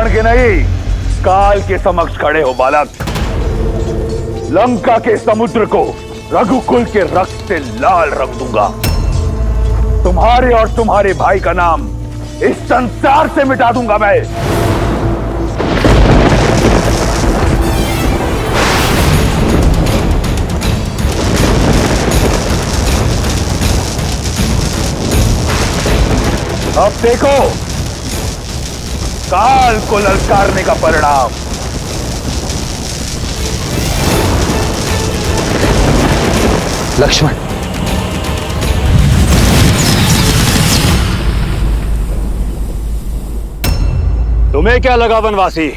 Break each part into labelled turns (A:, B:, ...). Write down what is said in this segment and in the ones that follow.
A: लक्ष्मण के नहीं, काल के समक्ष खड़े हो बालक। लंका के समुद्र को रघुकुल के रक्त से लाल रंग दूंगा। तुम्हारे और तुम्हारे भाई का नाम इस संसार से मिटा दूंगा मैं। अब देखो काल को ललकारने का परिणाम।
B: लक्ष्मण,
C: तुम्हें क्या लगा वनवासी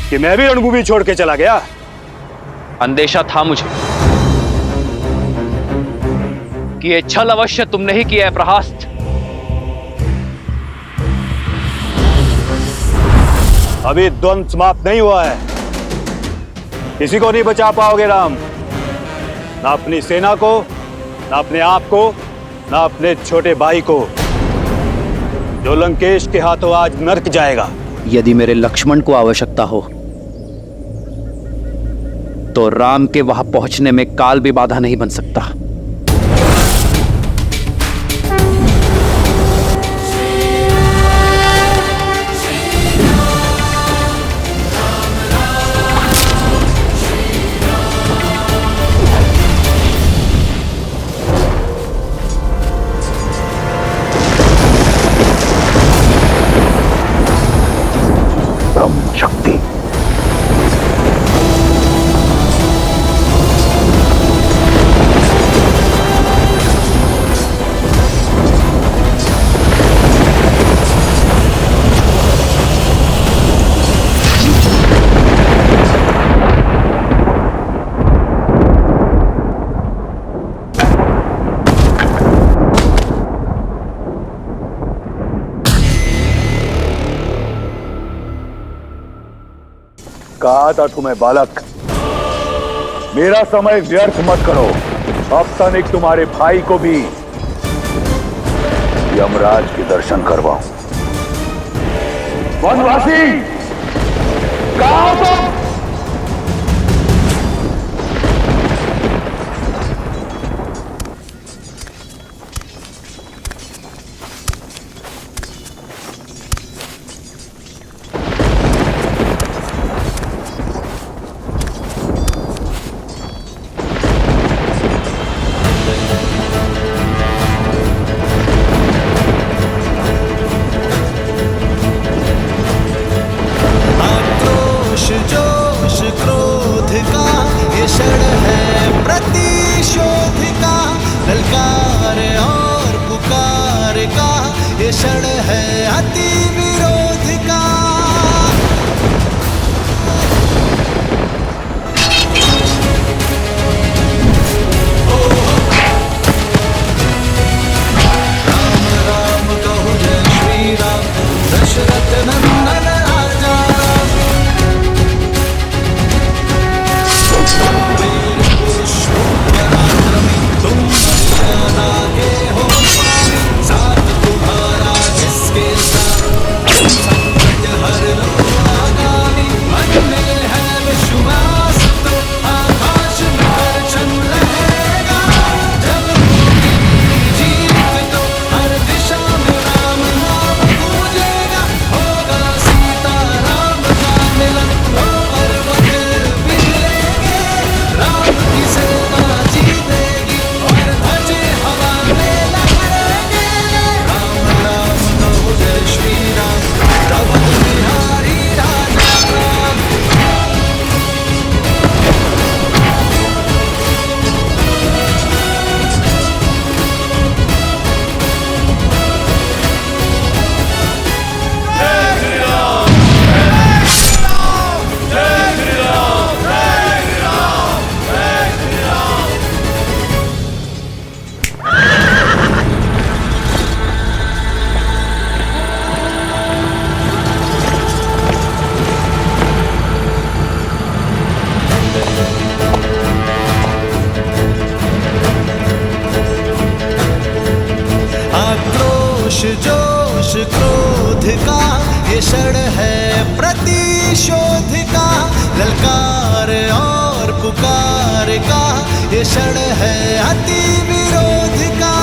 C: कि मैं भी रणभूमि छोड़ के चला गया?
B: अंदेशा था मुझे कि ये छल अवश्य तुमने ही किया है प्रहास्त।
C: अभी द्वंद्व समाप्त नहीं हुआ है। किसी को नहीं बचा पाओगे राम, ना अपनी सेना को, ना अपने आप को, ना अपने छोटे भाई को, जो लंकेश के हाथों आज नर्क जाएगा।
B: यदि मेरे लक्ष्मण को आवश्यकता हो तो राम के वहां पहुंचने में काल भी बाधा नहीं बन सकता।
A: शक्ति कहा था तुम्हें बालक, मेरा समय व्यर्थ मत करो। अब तनिक तुम्हारे भाई को भी यमराज के दर्शन करवाऊं। वनवासी कहां हो तुम?
D: आक्रोश जो प्रतिशोध का, ललकार और पुकार का ये क्षण है अति विरोध का।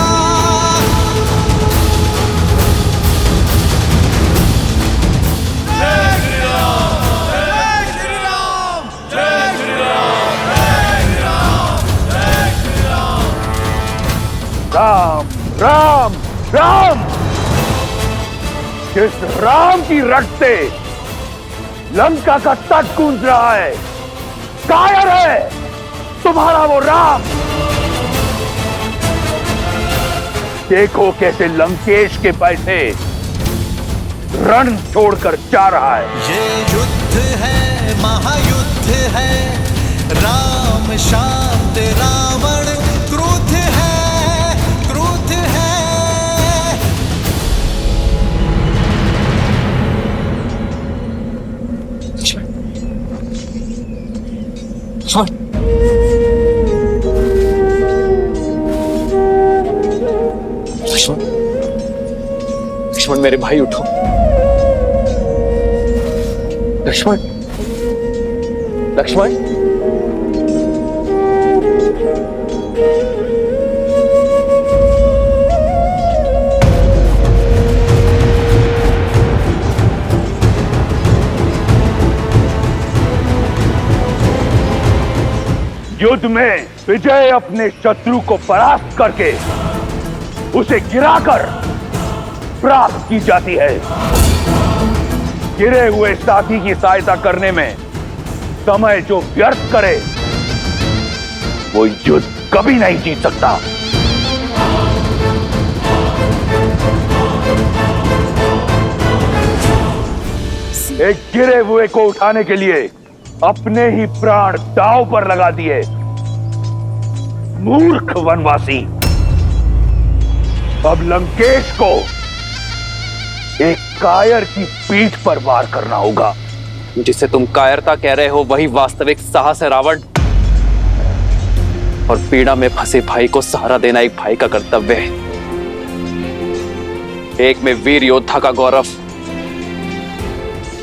A: राम राम राम, जिस राम की रट से लंका का तट गूंज रहा है, कायर है तुम्हारा वो राम। देखो कैसे लंकेश के पैसे रण छोड़कर जा रहा है।
D: ये युद्ध है, महायुद्ध है, राम शांत रावण क्रुद्ध है, क्रुद्ध है।
B: लक्ष्मण, लक्ष्मण मेरे भाई उठो। लक्ष्मण, लक्ष्मण,
A: युद्ध में विजय अपने शत्रु को परास्त करके उसे गिराकर प्राप्त की जाती है। गिरे हुए साथी की सहायता करने में समय जो व्यर्थ करे वो युद्ध कभी नहीं जीत सकता। एक गिरे हुए को उठाने के लिए अपने ही प्राण दांव पर लगा दिए मूर्ख वनवासी। अब लंकेश को एक कायर की पीठ पर वार करना होगा।
B: जिसे तुम कायरता कह रहे हो वही वास्तविक साहस है रावण। और पीड़ा में फंसे भाई को सहारा देना एक भाई का कर्तव्य है। एक में वीर योद्धा का गौरव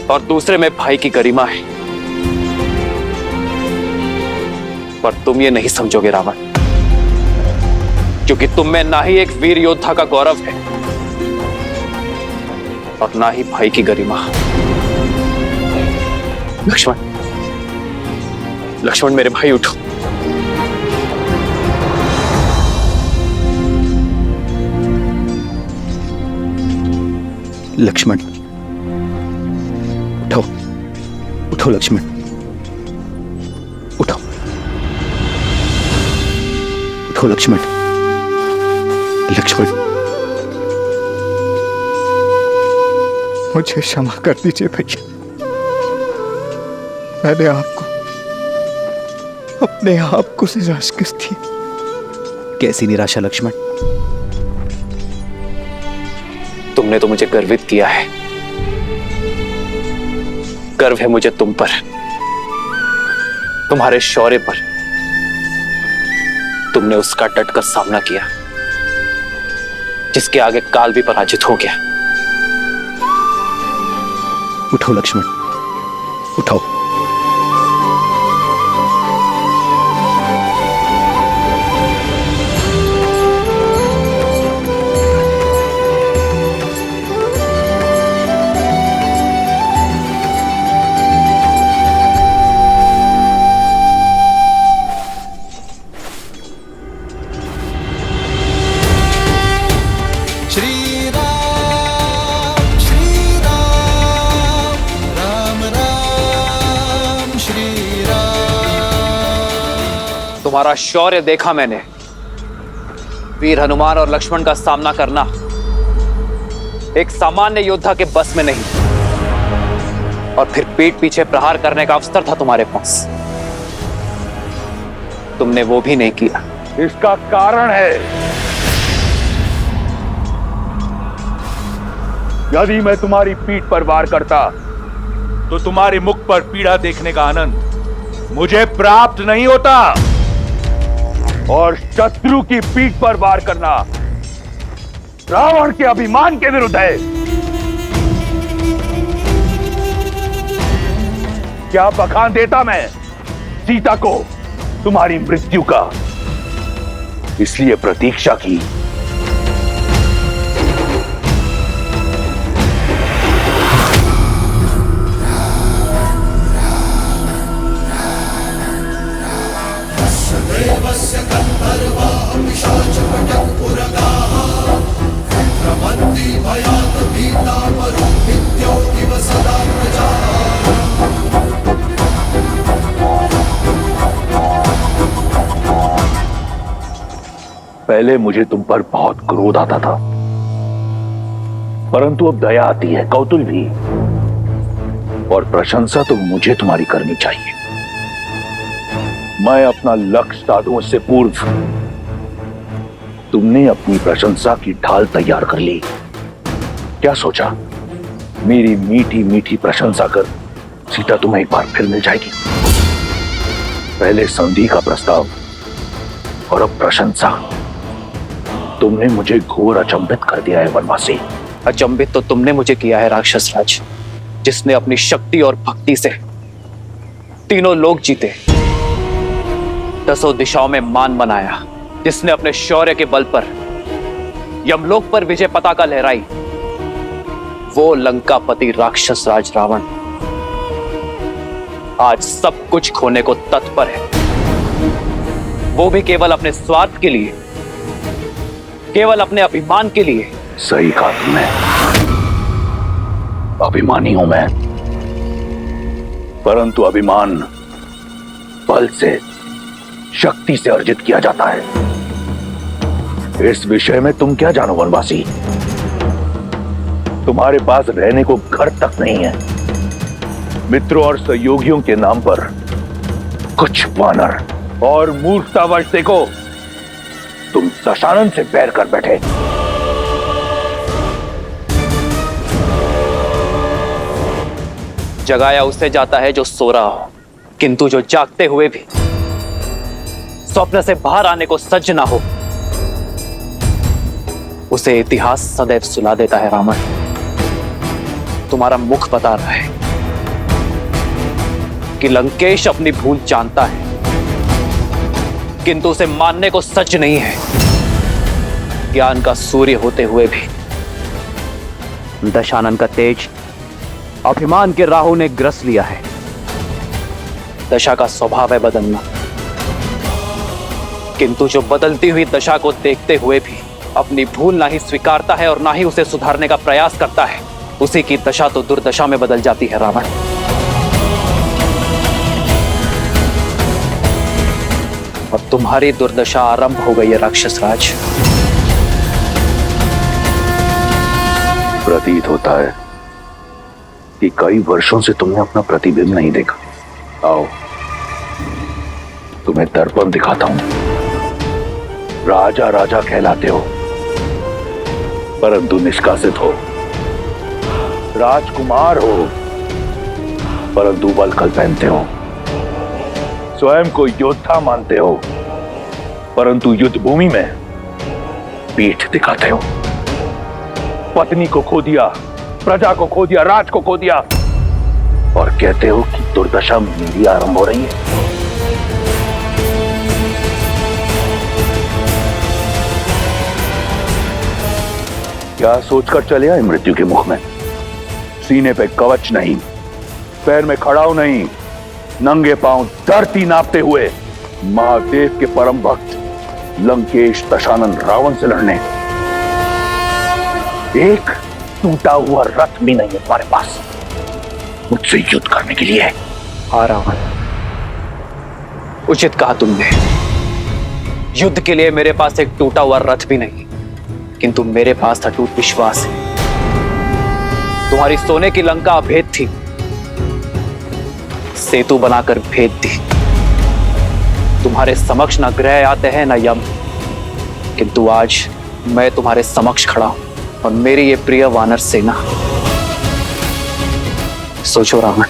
B: और दूसरे में भाई की गरिमा है। पर तुम ये नहीं समझोगे रावण, क्योंकि तुम में ना ही एक वीर योद्धा का गौरव है और ना ही भाई की गरिमा। लक्ष्मण, लक्ष्मण मेरे भाई उठो। लक्ष्मण उठो, उठो लक्ष्मण, उठो, उठो लक्ष्मण, लक्ष्मण।
E: मुझे क्षमा कर दीजिए भैया, मैंने आपको अपने आप को निराश थी।
B: कैसी निराशा लक्ष्मण? तुमने तो मुझे गर्वित किया है। गर्व है मुझे तुम पर, तुम्हारे शौर्य पर। तुमने उसका डटकर सामना किया जिसके आगे काल भी पराजित हो गया। उठो लक्ष्मण, उठो। तुम्हारा शौर्य देखा मैंने। वीर हनुमान और लक्ष्मण का सामना करना एक सामान्य योद्धा के बस में नहीं। और फिर पीठ पीछे प्रहार करने का अवसर था तुम्हारे पास, तुमने वो भी नहीं किया।
A: इसका कारण है, यदि मैं तुम्हारी पीठ पर वार करता तो तुम्हारे मुख पर पीड़ा देखने का आनंद मुझे प्राप्त नहीं होता। और शत्रु की पीठ पर वार करना रावण के अभिमान के विरुद्ध है। क्या बखान देता मैं सीता को तुम्हारी मृत्यु का, इसलिए प्रतीक्षा की। पहले मुझे तुम पर बहुत क्रोध आता था, परंतु अब दया आती है, कौतूहल भी, और प्रशंसा तो मुझे तुम्हारी करनी चाहिए। मैं अपना लक्ष्य साधूं से पूर्व तुमने अपनी प्रशंसा की ढाल तैयार कर ली। क्या सोचा मेरी मीठी मीठी प्रशंसा कर सीता तुम्हें एक बार फिर मिल जाएगी? पहले संधि का प्रस्ताव और अब प्रशंसा। तुमने मुझे घोर अचंभित कर दिया है वनवासी।
B: अचंभित तो तुमने मुझे किया है राक्षस राज, जिसने अपनी शक्ति और भक्ति से तीनों लोग जीते, 10 दिशाओं में मान बनाया, जिसने अपने शौर्य के बल पर यमलोक पर विजय पताका लहराई, वो लंकापति राक्षस राज रावण आज सब कुछ खोने को तत्पर है। वो भी केवल अपने स्वार्थ के लिए, केवल अपने अभिमान के लिए।
A: सही कहा तुमने, अभिमानी हूं मैं, परंतु अभिमान बल से, शक्ति से अर्जित किया जाता है। इस विषय में तुम क्या जानो वनवासी? तुम्हारे पास रहने को घर तक नहीं है। मित्रों और सहयोगियों के नाम पर कुछ वानर और मूर्खतावश देखो तुम दशानन से बैर कर बैठे।
B: जगाया उससे जाता है जो सो रहा हो, किंतु जो जागते हुए भी स्वप्न से बाहर आने को सज्ज ना हो, उसे इतिहास सदैव सुला देता है। रावण, तुम्हारा मुख बता रहा है कि लंकेश अपनी भूल जानता है, किंतु उसे मानने को सच नहीं है। ज्ञान का सूर्य होते हुए भी दशानन का तेज अभिमान के राहु ने ग्रस लिया है। दशा का स्वभाव है बदलना, किंतु जो बदलती हुई दशा को देखते हुए भी अपनी भूल ना ही स्वीकारता है और ना ही उसे सुधारने का प्रयास करता है, उसी की दशा तो दुर्दशा में बदल जाती है। रावण, और तुम्हारी दुर्दशा आरंभ हो गई है राक्षस राज।
A: प्रतीत होता है कि कई वर्षों से तुमने अपना प्रतिबिंब नहीं देखा। आओ तुम्हें दर्पण दिखाता हूं। राजा राजा कहलाते हो, परंतु निष्कासित हो। राजकुमार हो, परंतु वल्कल पहनते हो। स्वयं को योद्धा मानते हो, परंतु युद्ध भूमि में पीठ दिखाते हो। पत्नी को खो दिया, प्रजा को खो दिया, राज को खो दिया, और कहते हो कि दुर्दशा मेरी आरंभ हो रही है। क्या सोचकर चले आए मृत्यु के मुख में? सीने पे कवच नहीं, पैर में खड़ाऊ नहीं, नंगे पांव धरती नापते हुए महादेव के परम भक्त लंकेश दशानन रावण से लड़ने। एक टूटा हुआ रथ भी नहीं है तुम्हारे पास मुझसे युद्ध करने के लिए।
B: हाँ रावण, उचित कहा तुमने। युद्ध के लिए मेरे पास एक टूटा हुआ रथ भी नहीं, किंतु मेरे पास अटूट विश्वास है। तुम्हारी सोने की लंका अभेद थी, सेतु बनाकर भेद दी। तुम्हारे समक्ष न ग्रह आते हैं न यम, किंतु आज मैं तुम्हारे समक्ष खड़ा हूं और मेरी ये प्रिय वानर सेना। सोचो रावण,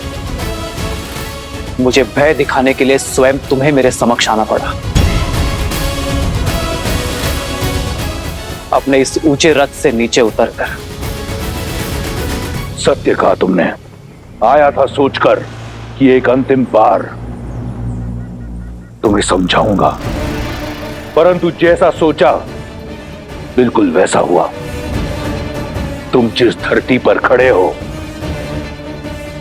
B: मुझे भय दिखाने के लिए स्वयं तुम्हें मेरे समक्ष आना पड़ा। अपने इस ऊंचे रथ से नीचे उतरकर।
A: सत्य कहा तुमने। आया था सोचकर कि एक अंतिम बार तुम्हें समझाऊंगा, परंतु जैसा सोचा बिल्कुल वैसा हुआ। तुम जिस धरती पर खड़े हो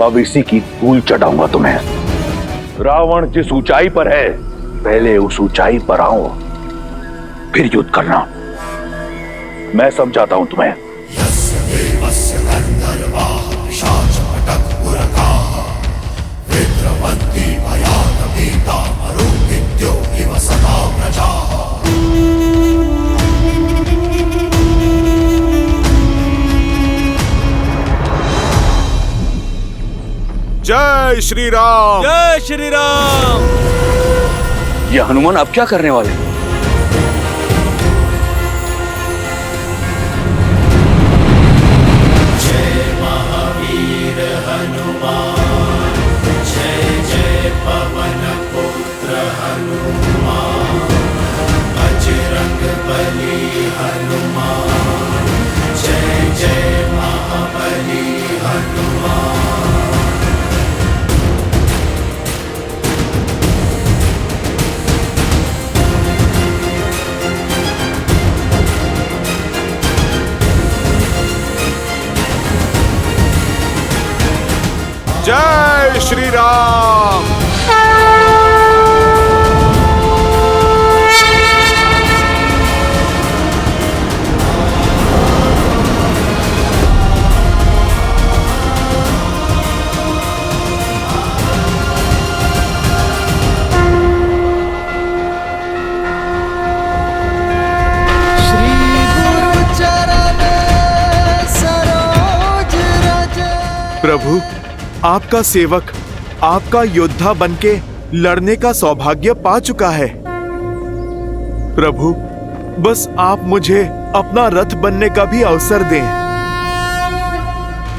A: अब इसी की धूल चटाऊंगा तुम्हें। रावण जिस ऊंचाई पर है पहले उस ऊंचाई पर आओ, फिर युद्ध करना। मैं समझाता हूं तुम्हें।
F: जय श्री राम।
G: जय श्री राम।
B: ये हनुमान अब क्या करने वाले?
D: जय महावीर हनुमान, जय जय पवन पुत्र हनुमान, बजरंग बली हनुमान, जय जय महाबली हनुमान।
F: जय श्री राम।
D: श्री गुरु चरण सरोज रज।
F: प्रभु, आपका सेवक आपका योद्धा बनके लड़ने का सौभाग्य पा चुका है। प्रभु, बस आप मुझे अपना रथ बनने का भी अवसर दें।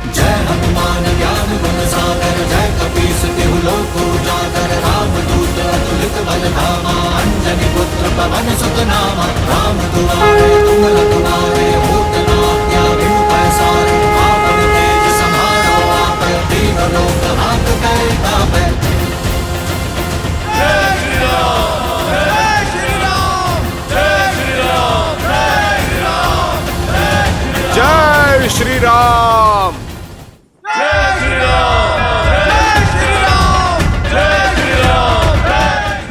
D: जय हनुमान ज्ञान गुण सागर, जय कपीस तिहु लोक उजागर, रामदूत अतुलित बल धामा, अंजनी पुत्र पवन सुत नामा। राम दुआरे तुम रखवारे, होत न आज्ञा बिनु पैसारे। आपन तेज समारो आपै, तीनों लोक हांकते कांपै।
F: जय श्री राम।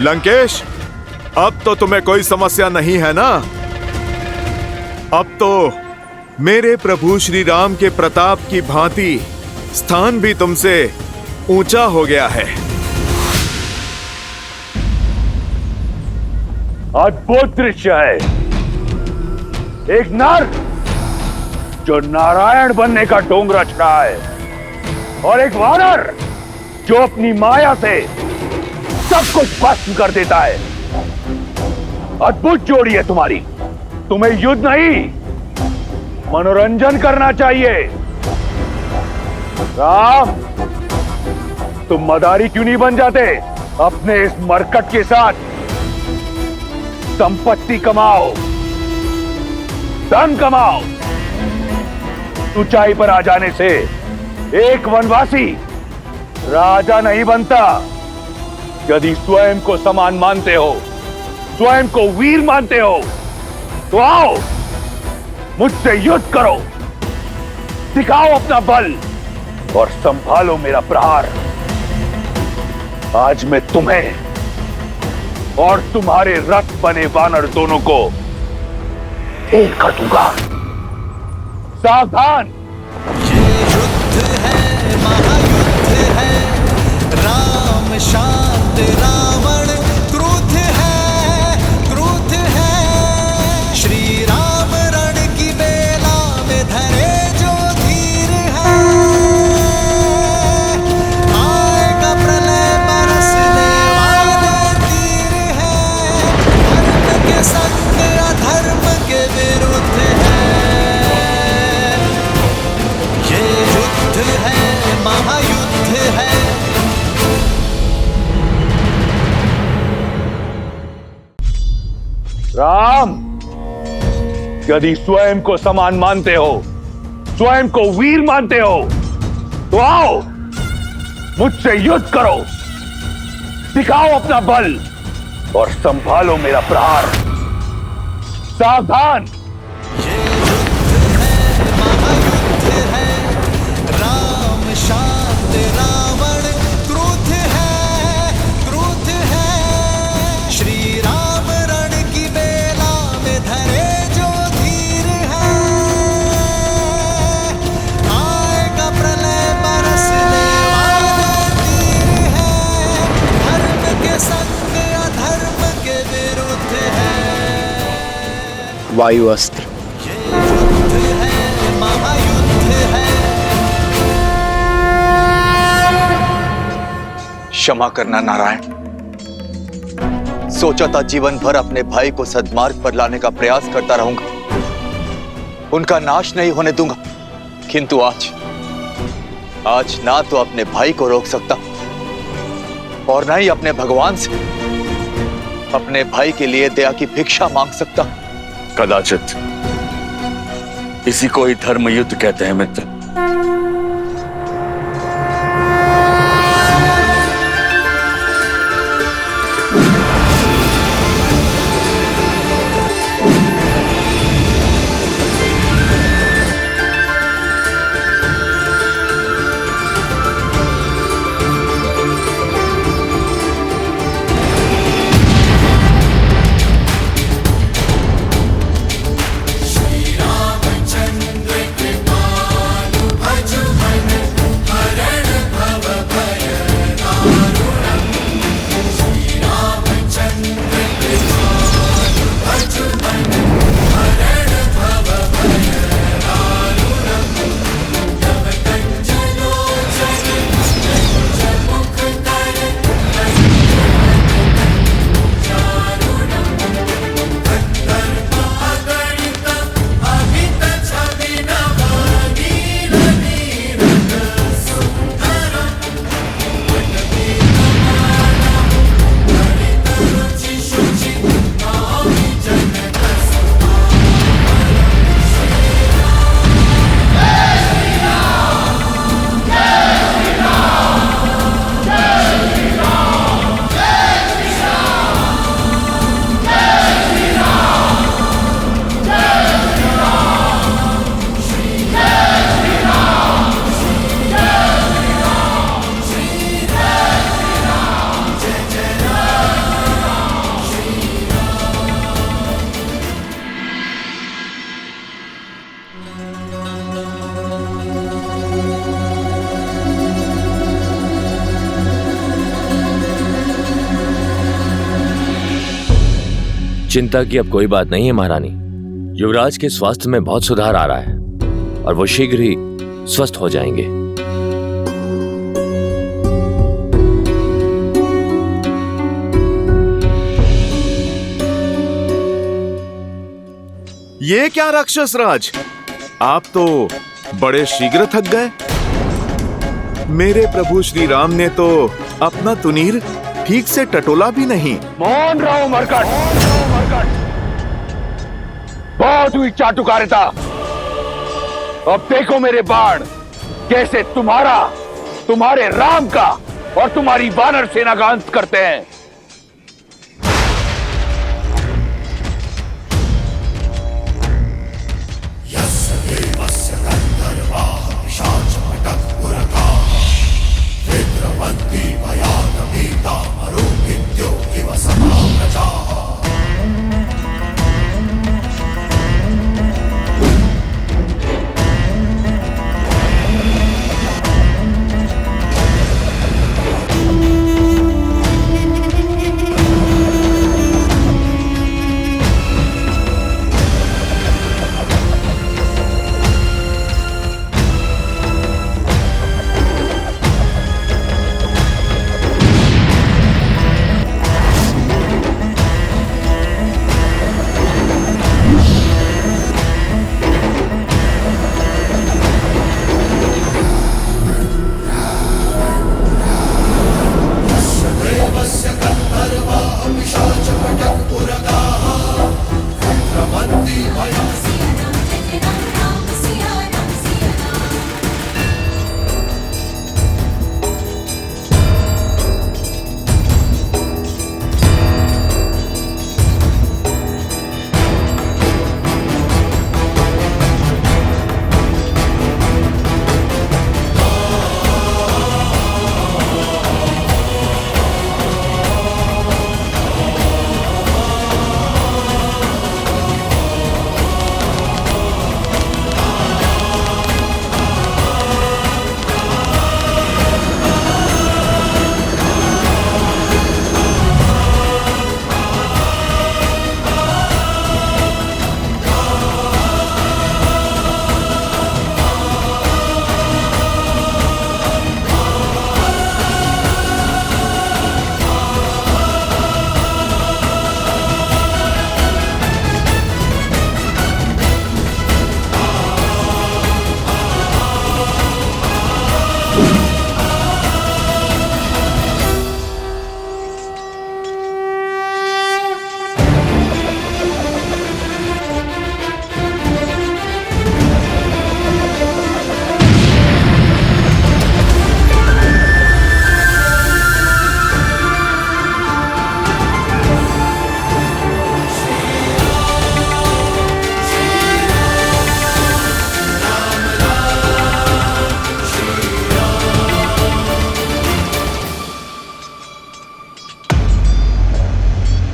F: लंकेश, अब तो तुम्हें कोई समस्या नहीं है ना? अब तो मेरे प्रभु श्री राम के प्रताप की भांति स्थान भी तुमसे ऊंचा हो गया है।
A: अद्भुत दृश्य है। एक नर जो नारायण बनने का डोंगरा चढ़ा है और एक वानर जो अपनी माया से सब कुछ भस्म कर देता है। अद्भुत जोड़ी है तुम्हारी। तुम्हें युद्ध नहीं मनोरंजन करना चाहिए। राम, तुम मदारी क्यों नहीं बन जाते? अपने इस मरकट के साथ संपत्ति कमाओ, धन कमाओ। ऊंचाई पर आ जाने से एक वनवासी राजा नहीं बनता। यदि स्वयं को समान मानते हो, स्वयं को वीर मानते हो, तो आओ मुझसे युद्ध करो, दिखाओ अपना बल और संभालो मेरा प्रहार। आज मैं तुम्हें और तुम्हारे रथ बने वानर दोनों को ढेर कर दूंगा। सावधान।
D: ये युद्ध है, महायुद्ध है, राम शांत रावण क्रुद्ध है, क्रुद्ध है। श्री राम रण की बेला में धरे जो धीर है, आएगा प्रलय बरसने वाले तीर है। धर्म के संग अधर्म के विरुद्ध है, ये युद्ध है, महायुद्ध है।
A: राम, यदि स्वयं को समान मानते हो, स्वयं को वीर मानते हो, तो आओ मुझसे युद्ध करो, दिखाओ अपना बल और संभालो मेरा प्रहार। सावधान।
D: राम शांत रावण क्रोध है श्री राम रण की बेला में धरे जो धीर है। आएगा प्रलय बरसने वाले तीर है, धर्म के संग अधर्म के विरुद्ध है।
E: वायु अस्त्र।
G: क्षमा करना नारायण। सोचा था जीवन भर अपने भाई को सद्मार्ग पर लाने का प्रयास करता रहूंगा, उनका नाश नहीं होने दूंगा, किंतु आज ना तो अपने भाई को रोक सकता और ना ही अपने भगवान से अपने भाई के लिए दया की भिक्षा मांग सकता।
H: कदाचित इसी को ही धर्म युद्ध कहते हैं मित्र।
I: चिंता की अब कोई बात नहीं है महारानी। युवराज के स्वास्थ्य में बहुत सुधार आ रहा है और वो शीघ्र ही स्वस्थ हो जाएंगे।
F: ये क्या राक्षस राज, आप तो बड़े शीघ्र थक गए। मेरे प्रभु श्री राम ने तो अपना तुनीर ठीक से टटोला भी नहीं।
A: मौन रहो मरकट, बहुत हुई चाटुकारिता। अब देखो मेरे बाण कैसे तुम्हारे राम का और तुम्हारी वानर सेना का अंत करते हैं।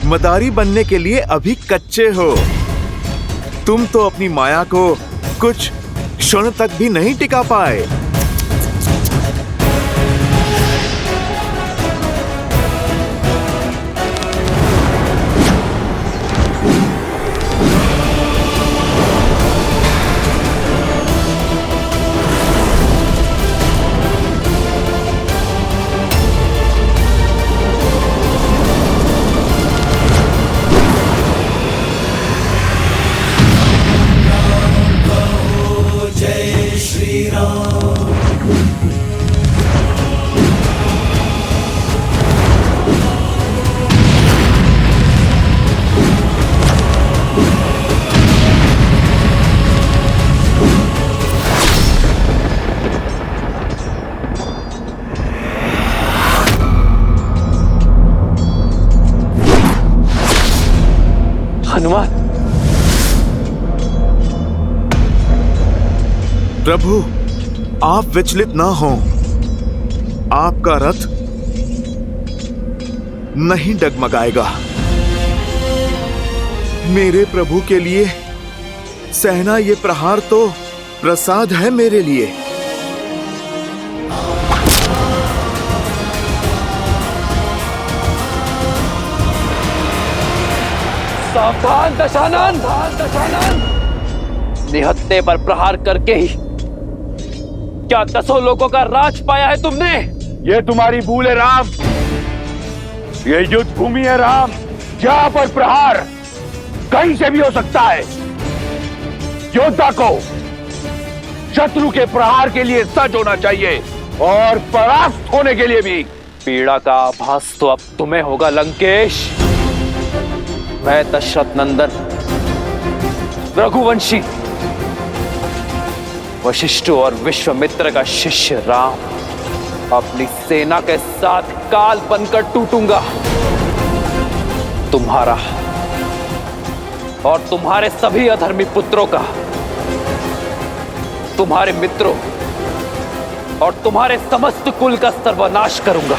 F: मदारी बनने के लिए अभी कच्चे हो। तुम तो अपनी माया को कुछ क्षण तक भी नहीं टिका पाए।
B: हनुमान,
F: प्रभु आप विचलित ना हो। आपका रथ नहीं डगमगाएगा। मेरे प्रभु के लिए सहना ये प्रहार तो प्रसाद है मेरे लिए।
B: सावधान दशानन! निहत्ते पर प्रहार करके ही क्या 10 लोगों का राज पाया है तुमने?
A: ये तुम्हारी भूल है राम। ये युद्ध भूमि है राम, जहां पर प्रहार कहीं से भी हो सकता है। योद्धा को शत्रु के प्रहार के लिए सज्ज होना चाहिए और परास्त होने के लिए भी।
B: पीड़ा का आभास तो अब तुम्हें होगा लंकेश। मैं दशरथ नंदन रघुवंशी वशिष्ठ और विश्वामित्र का शिष्य राम अपनी सेना के साथ काल बनकर टूटूंगा। तुम्हारा और तुम्हारे सभी अधर्मी पुत्रों का, तुम्हारे मित्रों और तुम्हारे समस्त कुल का सर्वनाश करूंगा।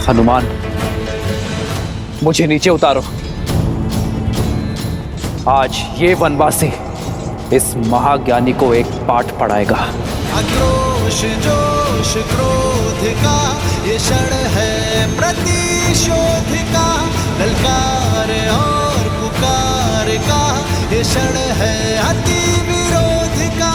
B: हनुमान, मुझे नीचे उतारो। आज ये वनवासी इस महाज्ञानी को एक पाठ पढ़ाएगा।
D: आक्रोश जोश क्रोध का ये क्षण है प्रतिशोध का, ललकार और पुकार का ये क्षण है अति विरोध का।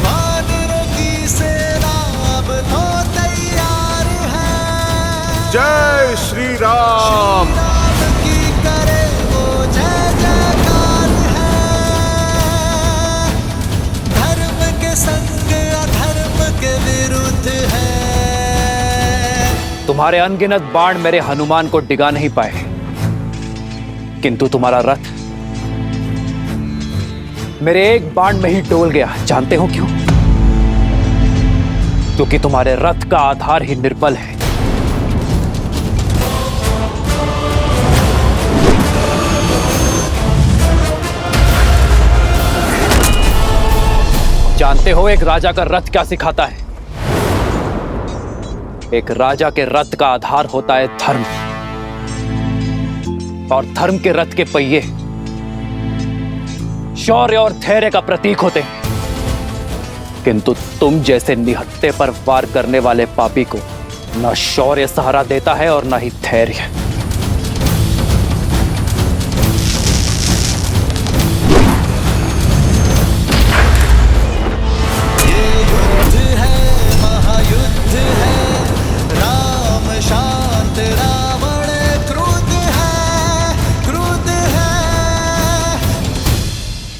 D: वानरों की सेना अब तो तैयार है।
F: जय श्री राम।
D: राम की करे वो जय जयकार है। धर्म के संग अधर्म के विरुद्ध है।
B: तुम्हारे अनगिनत बाण मेरे हनुमान को डिगा नहीं पाए, किंतु तुम्हारा रथ मेरे एक बाण में ही डोल गया। जानते हो क्यों? क्योंकि तुम्हारे रथ का आधार ही निर्बल है। जानते हो एक राजा का रथ क्या सिखाता है? एक राजा के रथ का आधार होता है धर्म, और धर्म के रथ के पहिए शौर्य और धैर्य का प्रतीक होते हैं। किंतु तुम जैसे निहत्ते पर वार करने वाले पापी को न शौर्य सहारा देता है और न ही धैर्य।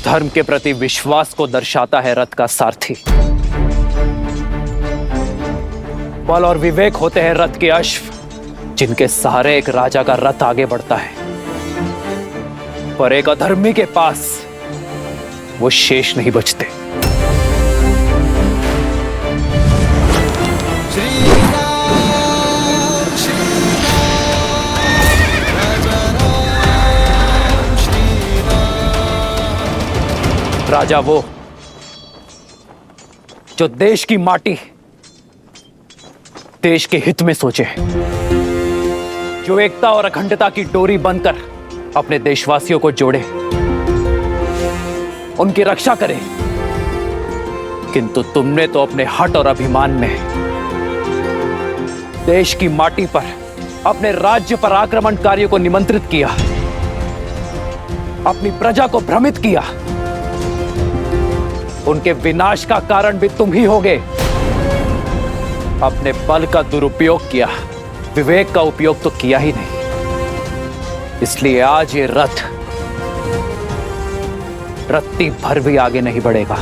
B: धर्म के प्रति विश्वास को दर्शाता है रथ का सारथी। बल और विवेक होते हैं रथ के अश्व, जिनके सहारे एक राजा का रथ आगे बढ़ता है, पर एक अधर्मी के पास वो शेष नहीं बचते। राजा वो जो देश की माटी, देश के हित में सोचे, जो एकता और अखंडता की डोरी बनकर अपने देशवासियों को जोड़े, उनकी रक्षा करे। किंतु तुमने तो अपने हट और अभिमान में देश की माटी पर अपने राज्य पर आक्रमणकारियों को निमंत्रित किया, अपनी प्रजा को भ्रमित किया। उनके विनाश का कारण भी तुम ही होगे। अपने बल का दुरुपयोग किया, विवेक का उपयोग तो किया ही नहीं। इसलिए आज ये रथ रत्ती भर भी आगे नहीं बढ़ेगा।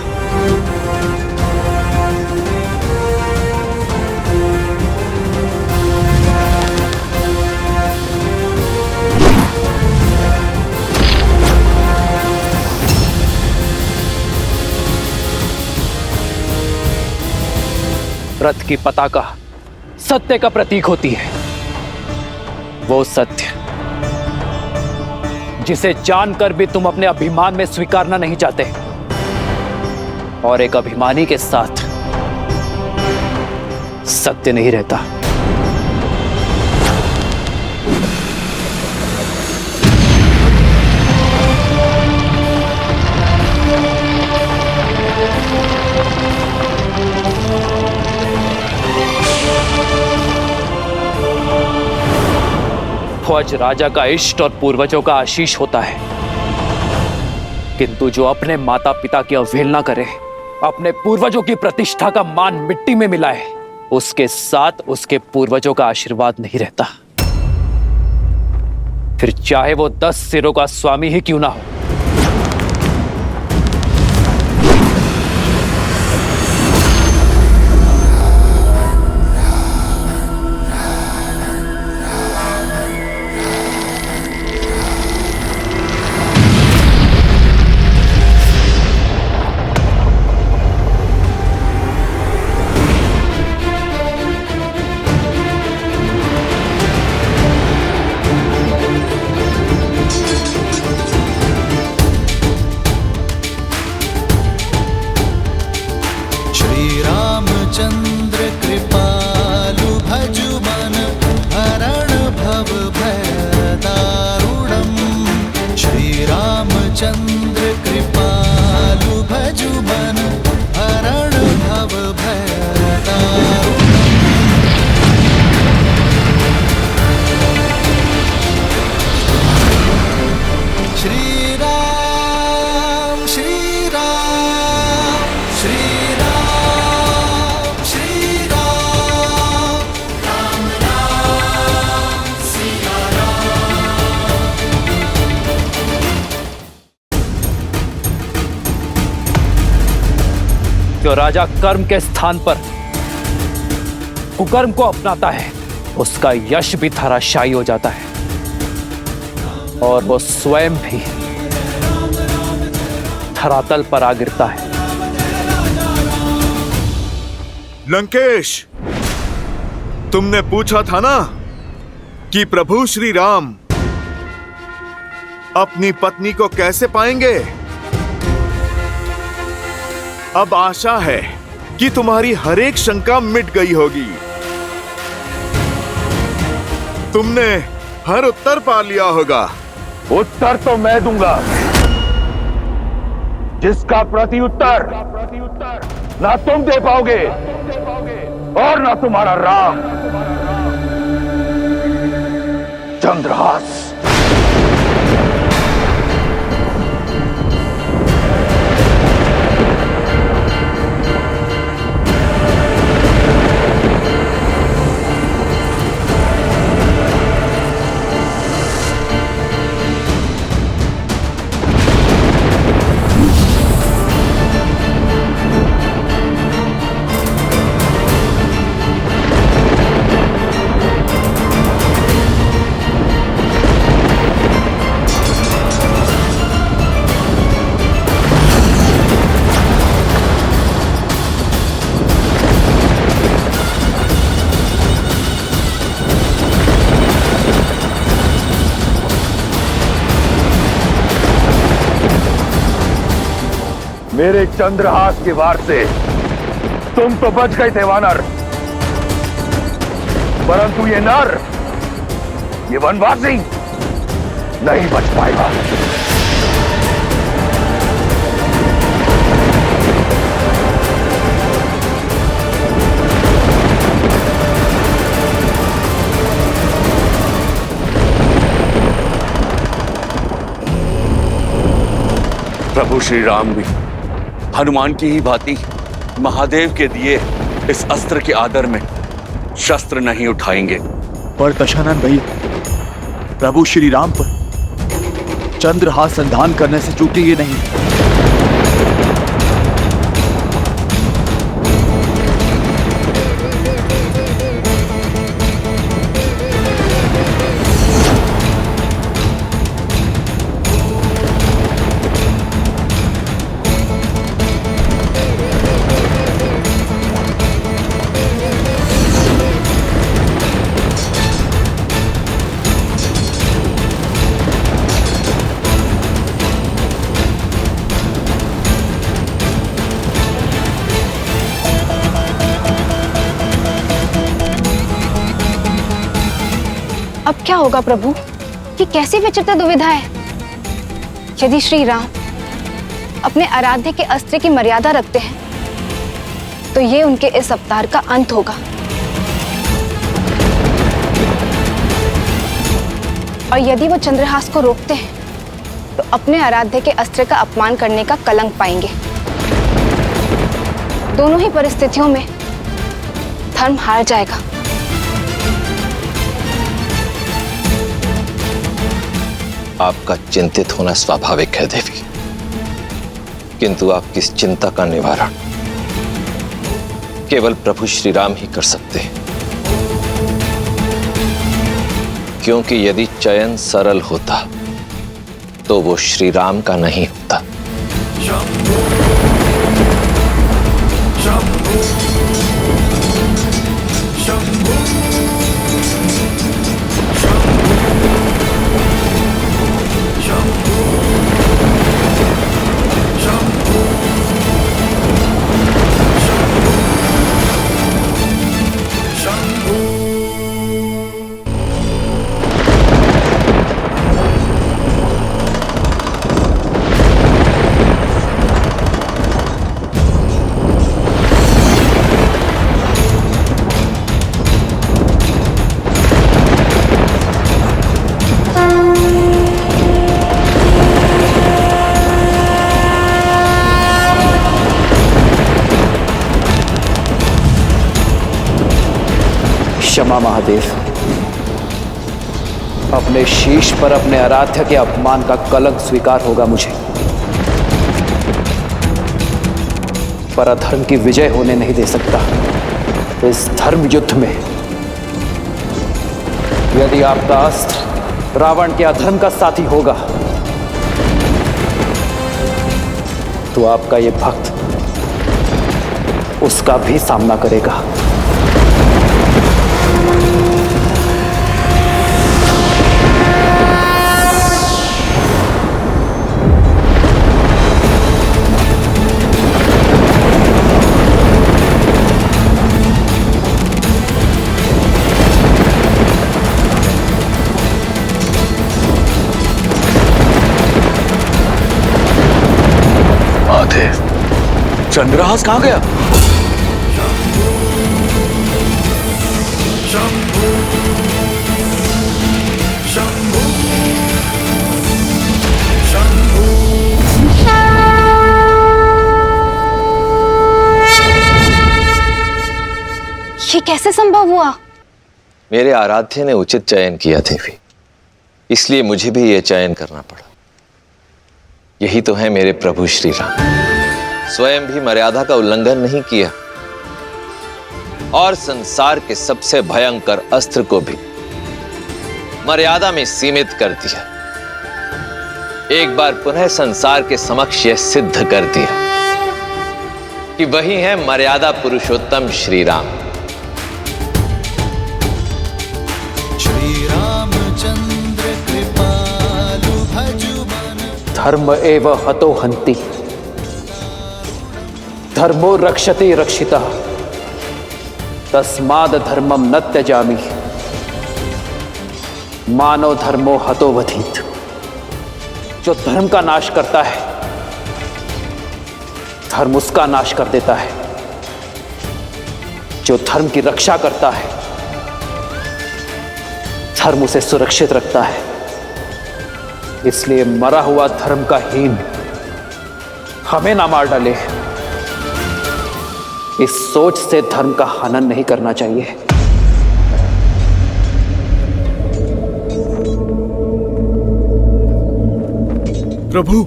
B: रथ की पताका सत्य का प्रतीक होती है। वो सत्य जिसे जानकर भी तुम अपने अभिमान में स्वीकारना नहीं चाहते, और एक अभिमानी के साथ सत्य नहीं रहता। ध्वज राजा का इष्ट और पूर्वजों का आशीष होता है, किंतु जो अपने माता पिता की अवहेलना करे, अपने पूर्वजों की प्रतिष्ठा का मान मिट्टी में मिलाए, उसके साथ उसके पूर्वजों का आशीर्वाद नहीं रहता। फिर चाहे वो 10 सिरों का स्वामी ही क्यों ना हो।
D: चंद्र कृपालु भजु मन हरण भव भय दारुणम। श्री रामचंद्र कृपालु भजु मन हरण भव भय दारुणम। श्री राम श्री राम श्री राम श्री राम राम राम सिया
B: जो राजा कर्म के स्थान पर कुकर्म को अपनाता है, उसका यश भी धराशायी हो जाता है, और वो स्वयं भी धरातल पर आ गिरता है।
F: लंकेश, तुमने पूछा था ना कि प्रभु श्री राम अपनी पत्नी को कैसे पाएंगे। अब आशा है कि तुम्हारी हर एक शंका मिट गई होगी। तुमने हर उत्तर पा लिया होगा।
A: उत्तर तो मैं दूंगा, जिसका प्रति उत्तर ना तुम दे पाओगे और ना तुम्हारा राम। चंद्रहास, मेरे चंद्रहास के वार से तुम तो बच गए थे वानर, परंतु ये नर, ये वनवासी नहीं बच पाएगा।
H: प्रभु श्री राम भी हनुमान की ही भांति महादेव के दिए इस अस्त्र के आदर में शस्त्र नहीं उठाएंगे।
J: पर दशानन भैया, प्रभु श्री राम पर चंद्रहास संधान करने से चूकेंगे नहीं।
K: अब क्या होगा प्रभु? ये कैसी विचित्र दुविधा है। यदि श्री राम अपने आराध्य के अस्त्र की मर्यादा रखते हैं तो ये उनके इस अवतार का अंत होगा, और यदि वो चंद्रहास को रोकते हैं तो अपने आराध्य के अस्त्र का अपमान करने का कलंक पाएंगे। दोनों ही परिस्थितियों में धर्म हार जाएगा।
L: आपका चिंतित होना स्वाभाविक है देवी, किंतु आपकी इस चिंता का निवारण केवल प्रभु श्री राम ही कर सकते हैं, क्योंकि यदि चयन सरल होता तो वो श्री राम का नहीं होता।
B: क्षमा महादेव, अपने शीश पर अपने आराध्य के अपमान का कलंक स्वीकार होगा मुझे, पर अधर्म की विजय होने नहीं दे सकता। इस धर्म युद्ध में यदि आपका अस्त्र रावण के अधर्म का साथी होगा तो आपका ये भक्त उसका भी सामना करेगा।
H: चंद्रहास कहां गया?
K: ये कैसे संभव हुआ?
L: मेरे आराध्य ने उचित चयन किया देवी, इसलिए मुझे भी यह चयन करना पड़ा। यही तो है मेरे प्रभु श्री राम, स्वयं भी मर्यादा का उल्लंघन नहीं किया और संसार के सबसे भयंकर अस्त्र को भी मर्यादा में सीमित कर दिया। एक बार पुनः संसार के समक्ष यह सिद्ध कर दिया कि वही है मर्यादा पुरुषोत्तम श्री राम।
D: श्री रामचंद्र कृपालु भजु मन
B: धर्म एव हतो हन्ति, धर्मो रक्षते रक्षितः तस्माद धर्मम न त्यजामि मानव धर्मो हतो वधीत। जो धर्म का नाश करता है धर्म उसका नाश कर देता है, जो धर्म की रक्षा करता है धर्म उसे सुरक्षित रखता है। इसलिए मरा हुआ धर्म का हीन हमें ना मार डाले, इस सोच से धर्म का हनन नहीं करना चाहिए।
F: प्रभु,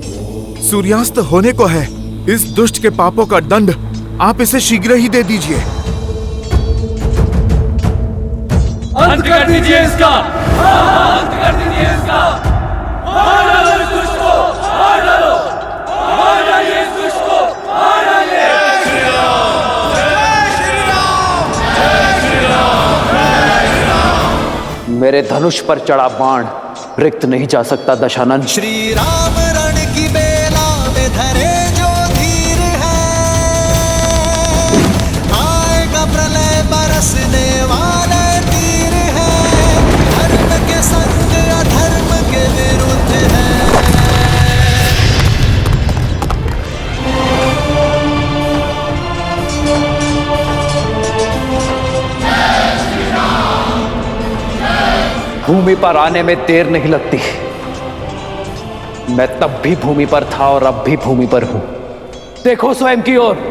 F: सूर्यास्त होने को है। इस दुष्ट के पापों का दंड आप इसे शीघ्र ही दे दीजिए।
D: अंत कर दीजिए इसका, अंत कर दीजिए इसका। मार डालो इस दुष्ट को, मार डालो, मार डालिए इस दुष्ट को, मार डालिए। जय श्री राम, जय श्री राम, जय श्री राम, जय श्री राम।
B: मेरे धनुष पर चढ़ा बाण रिक्त नहीं जा सकता दशानन।
D: श्री राम रण की बेला में धरे जो धीर है, आएगा प्रलय बरसने वाले तीर है, धर्म के संग अधर्म के विरुद्ध है।
B: भूमि पर आने में देर नहीं लगती। मैं तब भी भूमि पर था और अब भी भूमि पर हूं। देखो स्वयं की ओर।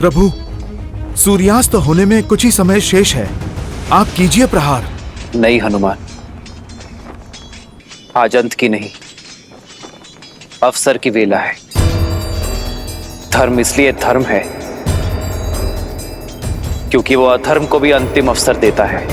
F: प्रभु, सूर्यास्त होने में कुछ ही समय शेष है, आप कीजिए प्रहार।
B: नहीं हनुमान, आज अंत की नहीं अवसर की वेला है। धर्म इसलिए धर्म है क्योंकि वो अधर्म को भी अंतिम अवसर देता है।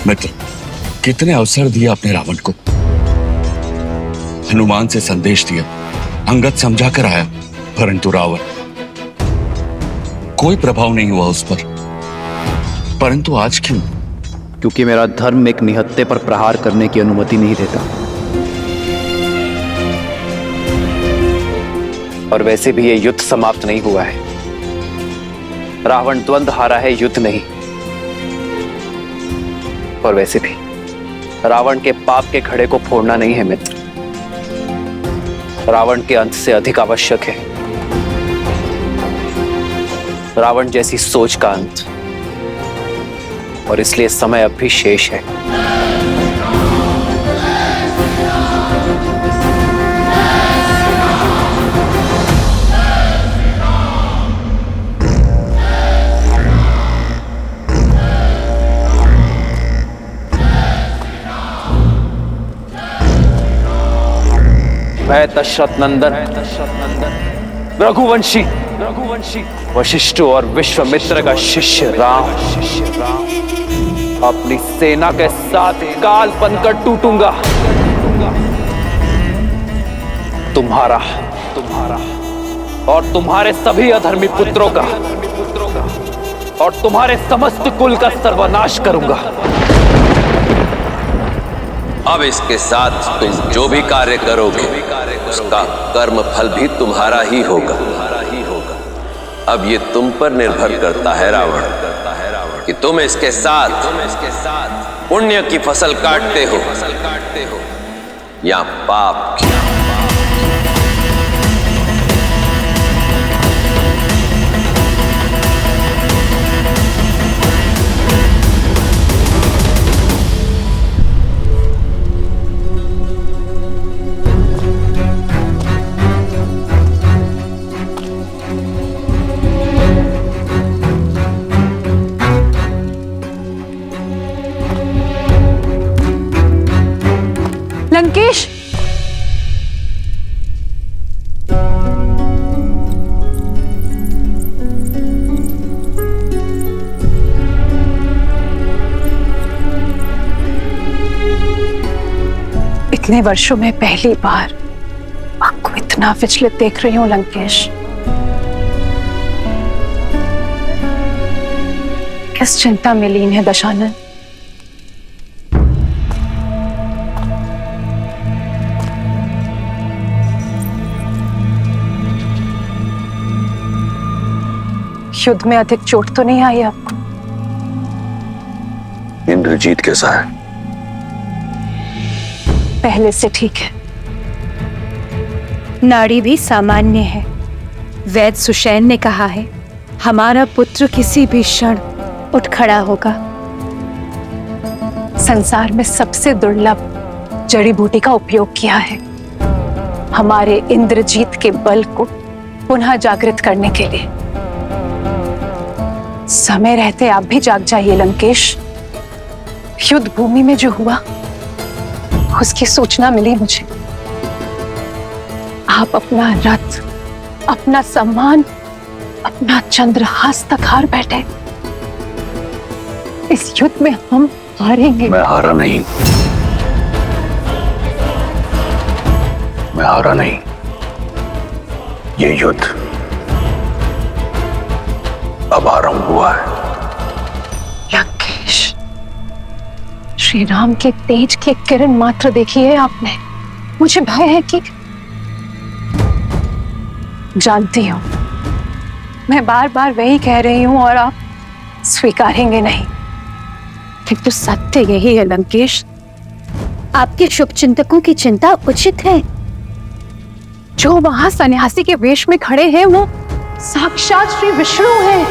H: मित्र, कितने अवसर दिए अपने रावण को। हनुमान से संदेश दिया, अंगद समझा कर आया, परंतु रावण कोई प्रभाव नहीं हुआ उस पर। परंतु आज क्यों?
B: क्योंकि मेरा धर्म एक निहत्थे पर प्रहार करने की अनुमति नहीं देता। और वैसे भी ये युद्ध समाप्त नहीं हुआ है। रावण द्वंद्व हारा है, युद्ध नहीं। और वैसे भी रावण के पाप के घड़े को फोड़ना नहीं है मित्र, रावण के अंत से अधिक आवश्यक है रावण जैसी सोच का अंत। और इसलिए समय अब भी शेष है। मैं दशरथ नंदन रघुवंशी वशिष्ठ और विश्वामित्र का शिष्य राम अपनी सेना के साथ काल बनकर टूटूंगा। तुम्हारा और तुम्हारे सभी अधर्मी पुत्रों का और तुम्हारे समस्त कुल का सर्वनाश करूंगा।
L: अब इसके साथ तुम जो भी कार्य करोगे उसका कर्म फल भी तुम्हारा ही होगा। अब ये तुम पर निर्भर करता है रावण कि तुम इसके साथ पुण्य की फसल काटते हो या पाप की।
M: इतने वर्षों में पहली बार आपको इतना विचलित देख रही हूं लंकेश। किस चिंता में लीन है दशानन? युद्ध में अधिक चोट तो नहीं आई आपको?
H: इंद्रजीत कैसा है?
M: पहले से ठीक है।
N: नाड़ी भी सामान्य है। वैद्य सुषैन ने कहा है हमारा पुत्र किसी भी क्षण उठ खड़ा होगा।
M: संसार में सबसे दुर्लभ जड़ी बूटी का उपयोग किया है हमारे इंद्रजीत के बल को पुनः जागृत करने के लिए। समय रहते आप भी जाग जाइए लंकेश। युद्ध भूमि में जो हुआ उसकी सूचना मिली मुझे। आप अपना रथ, अपना सम्मान, अपना चंद्रहास तक हार बैठे। इस युद्ध में हम हारेंगे।
H: मैं हारा नहीं, मैं हारा नहीं। ये युद्ध अब आरंभ हुआ है।
M: लंकेश, श्री राम के तेज की किरण मात्र देखी है आपने। मुझे भय है कि जानती हूं मैं बार बार वही कह रही हूं और आप स्वीकारेंगे नहीं।
N: किंतु सत्य यही है लंकेश, आपके शुभचिंतकों की चिंता उचित है।
M: जो वहां सन्यासी के वेश में खड़े हैं वो साक्षात श्री विष्णु हैं।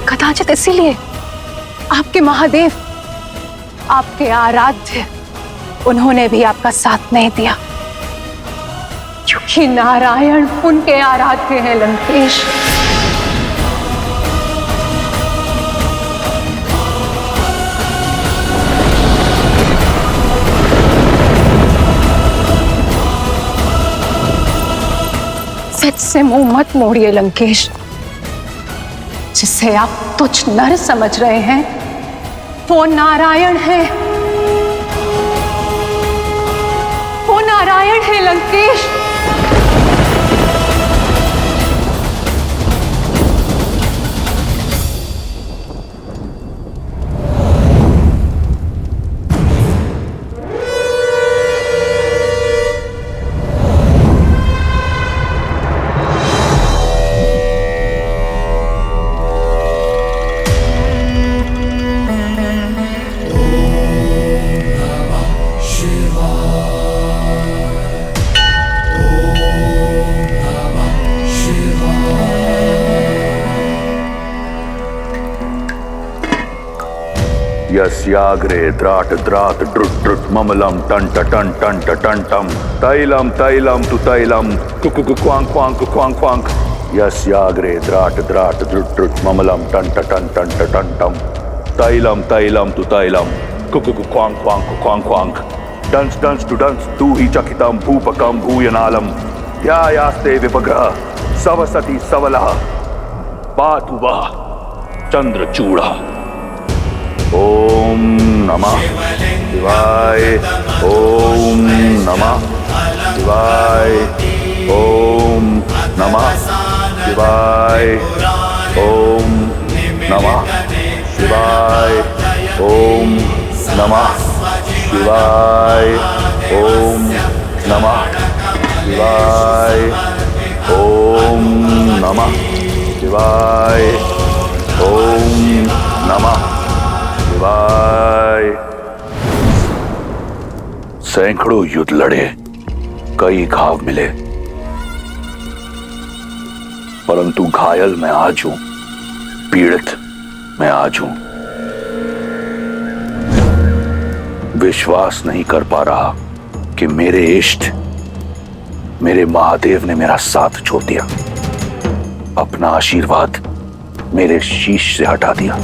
M: कदाचित इसीलिए आपके महादेव, आपके आराध्य, उन्होंने भी आपका साथ नहीं दिया, क्योंकि नारायण उनके आराध्य हैं लंकेश। सच से मुंह मत मोड़िए लंकेश। जिसे आप तुच्छ नर समझ रहे हैं वो नारायण है, वो नारायण है लंकेश।
A: यस्याग्रे द्राट द्राट ड्रुट ड्रुट ममलम टंट टंट टंट टंटम तैलम तैलम तु तैलम कुकु क्वांग क्वांग क्वांग क्वांग यस्याग्रे द्राट द्राट ड्रुट ड्रुट ममलम टंट टंट टंट टंटम तैलम तैलम तु तैलम कुकु क्वांग क्वांग क्वांग क्वांग डंस डंस टू डंस तू ही चकितम भूपकम भूयनालम या यास्ते विपग्रह सवसति सवलः पातु वः चंद्रचूड़ा। ओम नमः शिवाय, ओम नमः शिवाय, ओम नमः शिवाय, ओम नमः शिवाय, ओम नमः शिवाय, ओम नमः शिवाय, ओम नमः शिवाय, ओम नमः शिवाय। सैकड़ों युद्ध लड़े, कई घाव मिले, परंतु घायल मैं आज हूं, पीड़ित मैं आज हूं। विश्वास नहीं कर पा रहा कि मेरे इष्ट, मेरे महादेव ने मेरा साथ छोड़ दिया, अपना आशीर्वाद मेरे शीश से हटा दिया।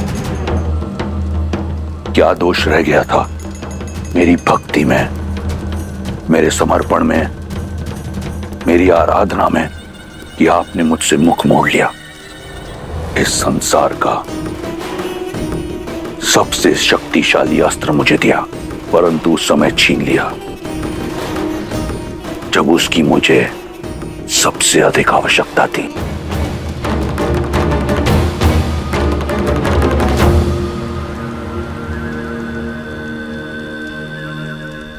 A: क्या दोष रह गया था मेरी भक्ति में, मेरे समर्पण में, मेरी आराधना में कि आपने मुझसे मुख मोड़ लिया। इस संसार का सबसे शक्तिशाली अस्त्र मुझे दिया, परंतु उस समय छीन लिया जब उसकी मुझे सबसे अधिक आवश्यकता थी।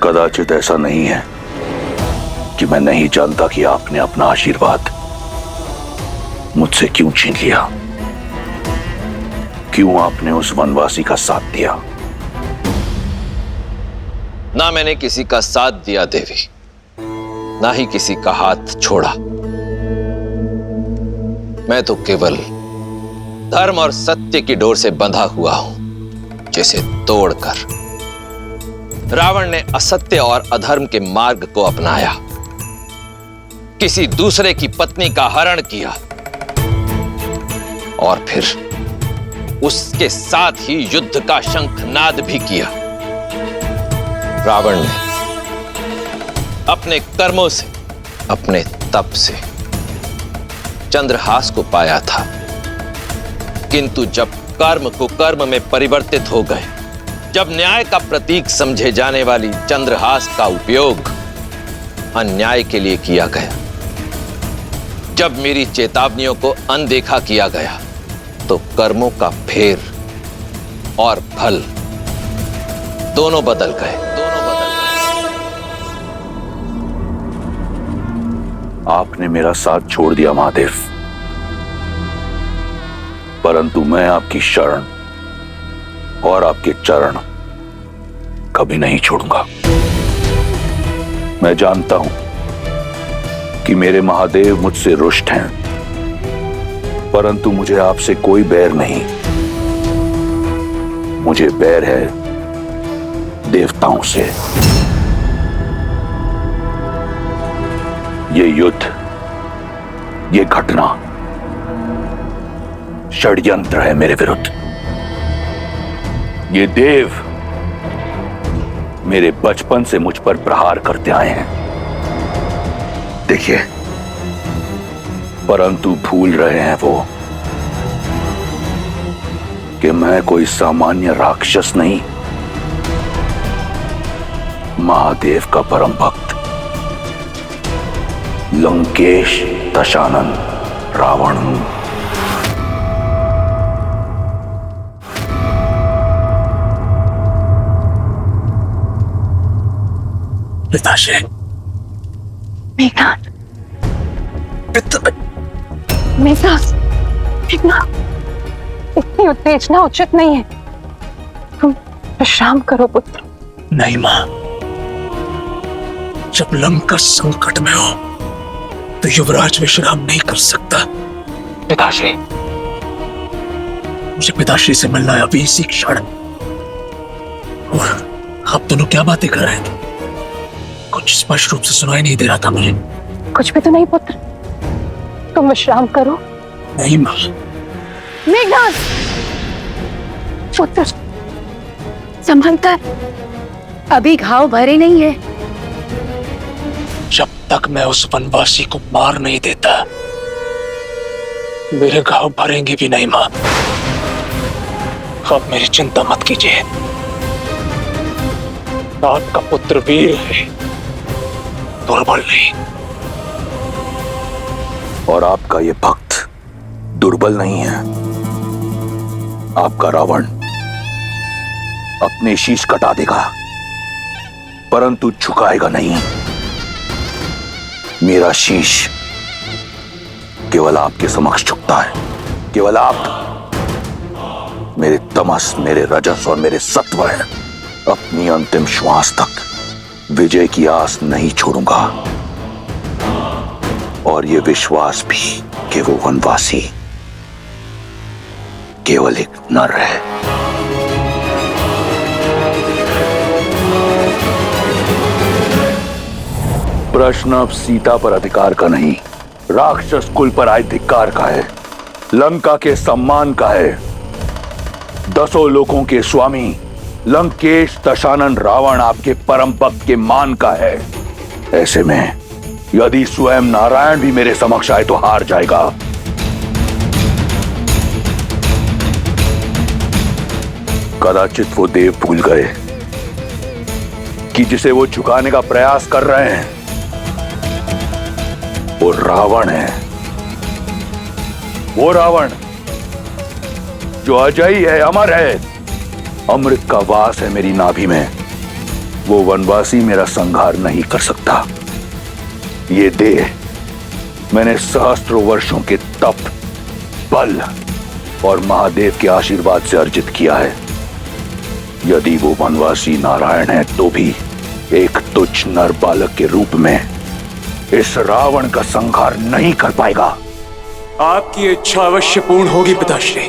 A: कदाचित ऐसा नहीं है कि मैं नहीं जानता कि आपने अपना आशीर्वाद मुझसे क्यों छीन लिया, क्यों आपने उस वनवासी का साथ दिया।
L: ना मैंने किसी का साथ दिया देवी, ना ही किसी का हाथ छोड़ा। मैं तो केवल धर्म और सत्य की डोर से बंधा हुआ हूं, जिसे तोड़कर रावण ने असत्य और अधर्म के मार्ग को अपनाया, किसी दूसरे की पत्नी का हरण किया और फिर उसके साथ ही युद्ध का शंखनाद भी किया। रावण ने अपने कर्मों से, अपने तप से चंद्रहास को पाया था, किंतु जब कर्म कुकर्म में परिवर्तित हो गए, जब न्याय का प्रतीक समझे जाने वाली चंद्रहास का उपयोग अन्याय के लिए किया गया, जब मेरी चेतावनियों को अनदेखा किया गया, तो कर्मों का फेर और फल दोनों बदल गए।
A: आपने मेरा साथ छोड़ दिया महादेव, परंतु मैं आपकी शरण और आपके चरण कभी नहीं छोड़ूंगा। मैं जानता हूं कि मेरे महादेव मुझसे रुष्ट हैं, परंतु मुझे आपसे कोई बैर नहीं। मुझे बैर है देवताओं से। ये युद्ध, ये घटना षड्यंत्र है मेरे विरुद्ध। ये देव मेरे बचपन से मुझ पर प्रहार करते आए हैं, देखिए, परंतु भूल रहे हैं वो कि मैं कोई सामान्य राक्षस नहीं, महादेव का परम भक्त लंकेश दशानन रावण हूं।
E: पिताश्री,
M: मेघनाथ, मेघनाथ, मेघनाथ, इतनी उत्तेजना उचित नहीं है। तुम विश्राम करो पुत्र।
E: नहीं मां, जब लंका संकट में हो तो युवराज विश्राम नहीं कर सकता। पिताश्री, मुझे पिताश्री से मिलना है अभी इसी क्षण। और आप दोनों क्या बातें कर रहे थे? कुछ स्पष्ट रूप से सुनाई नहीं दे रहा था मुझे।
M: कुछ भी तो नहीं पुत्र, तुम विश्राम करो।
E: नहीं मां।
M: मेघनाथ, पुत्र संभलकर, अभी घाव भरे नहीं है।
E: जब तक मैं उस वनवासी को मार नहीं देता, मेरे घाव भरेंगे भी नहीं मां। आप मेरी चिंता मत कीजिए, आपका पुत्र वीर है, दुर्बल नहीं।
A: और आपका ये भक्त दुर्बल नहीं है। आपका रावण अपने शीश कटा देगा, परंतु झुकाएगा नहीं। मेरा शीश केवल आपके समक्ष झुकता है। केवल आप मेरे तमस, मेरे रजस और मेरे सत्व हैं। अपनी अंतिम श्वास तक विजय की आस नहीं छोड़ूंगा, और ये विश्वास भी कि वो वनवासी केवल एक नर है। प्रश्न अब सीता पर अधिकार का नहीं, राक्षस कुल पर आए धिक्कार का है, लंका के सम्मान का है, 10 लोकों के स्वामी लंकेश दशानन रावण आपके परम भक्त के मान का है। ऐसे में यदि स्वयं नारायण भी मेरे समक्ष आए तो हार जाएगा। कदाचित वो देव भूल गए कि जिसे वो झुकाने का प्रयास कर रहे हैं वो रावण है। वो रावण जो अजयी है, अमर है, अमृत का वास है मेरी नाभि में। वो वनवासी मेरा संहार नहीं कर सकता। ये देह मैंने सहस्त्रों वर्षों के तप, बल और महादेव के आशीर्वाद से अर्जित किया है। यदि वो वनवासी नारायण है तो भी एक तुच्छ नर बालक के रूप में इस रावण का संहार नहीं कर पाएगा।
E: आपकी इच्छा अवश्य पूर्ण होगी पिताश्री।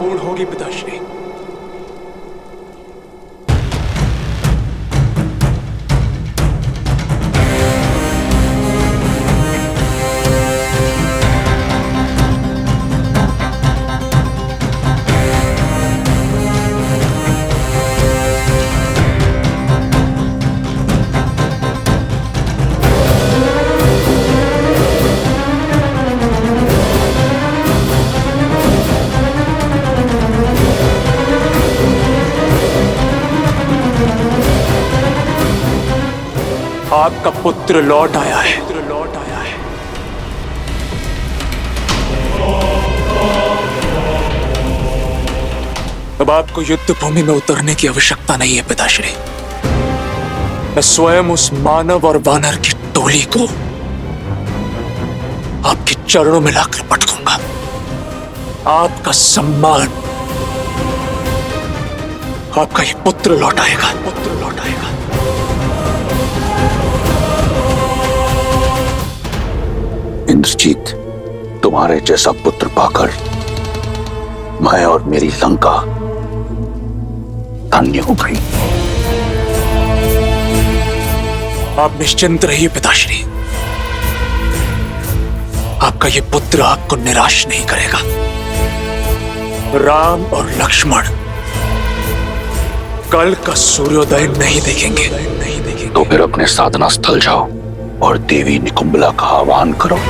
E: आपका पुत्र लौट आया है। अब आपको युद्ध भूमि में उतरने की आवश्यकता नहीं है पिताश्री। मैं स्वयं उस मानव और वानर की टोली को आपके चरणों में लाकर पटकूंगा। आपका सम्मान, आपका ये पुत्र लौट आएगा।
A: इंद्रजीत, तुम्हारे जैसा पुत्र पाकर मैं और मेरी लंका धन्य हो गई।
E: आप निश्चिंत रहिए पिताश्री। आपका ये पुत्र आपको निराश नहीं करेगा। राम और लक्ष्मण कल का सूर्योदय नहीं देखेंगे।
A: तो फिर अपने साधना स्थल जाओ और देवी निकुंबला का आह्वान करो।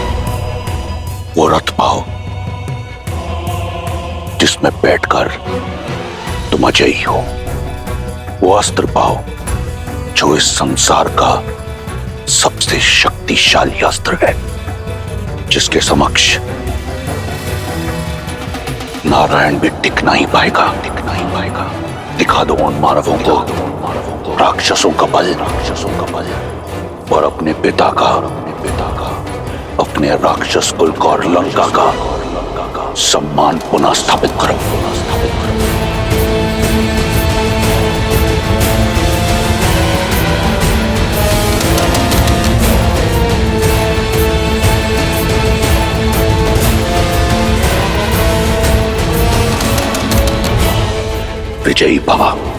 A: वो रथ पाओ जिसमें बैठकर तुम अजयी हो। वो अस्त्र पाओ जो इस संसार का सबसे शक्तिशाली अस्त्र है, जिसके समक्ष नारायण भी टिक नहीं पाएगा। दिखा दो उन मानवों को राक्षसों का बल और अपने पिता का, अपने राक्षस कुल का और लंका का सम्मान पुनः स्थापित करो। विजयी भव।